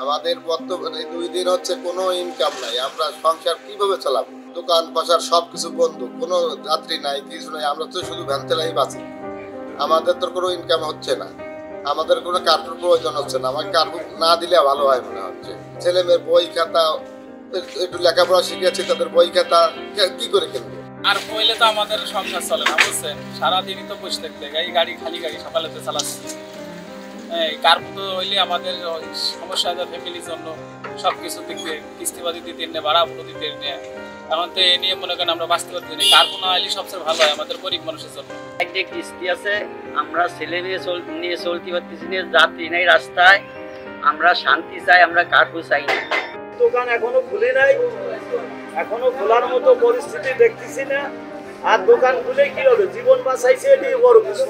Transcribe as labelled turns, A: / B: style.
A: আমাদের বর্তমানে ২ দিন হচ্ছে কোনো ইনকাম নাই। আমরা সংসার কিভাবে চালাবো? দোকান বাজার সবকিছু বন্ধ। কোনো যাত্রী নাই, কিছু নাই। আমরা তো শুধু ভ্যান চালাই বাঁচি। আমাদের তো কোনো ইনকাম হচ্ছে না। আমাদের কোনো কার্ফুর প্রয়োজন হচ্ছে না। আমার কার্ফু না দিলে ভালো হয় মনে হচ্ছে। ছেলেমেয়ের বই খাতা একটু লেখাপড়া শিখেছি, তাদের বই খাতা কি করে কিনবো?
B: আর কইলে তো আমাদের সংসার চলে না, বুঝছেন? সারাদিনই তো বসে থাকতে এই গাড়ি খালি গাড়ি সকালে তো চালাচ্ছি। এই কার্পু তো হইলে আমাদের সমস্যা হয় ফ্যামিলির জন্য, সব কিছু দিক দিয়ে কিস্তিবাদি দিতে নে, ভাড়া পুরো দিতে নে। এখন তো এই নিয়ে মনে করেন আমরা বাঁচতে পারছি না। কার্পু না হইলে সবচেয়ে ভালো হয় আমাদের গরিব মানুষের জন্য।
C: একটা কিস্তি আছে, আমরা ছেলে মেয়ে নিয়ে চলতে পারতেছি না, যাত্রী নাই রাস্তায়। আমরা শান্তি চাই, আমরা কার্পু চাই না।
D: দোকান এখনো খুলে নাই, এখনো খোলার মতো পরিস্থিতি দেখতেছি না। আর দোকান খুলে কি হবে? জীবন বাঁচাইছে এটি বড় কিছু।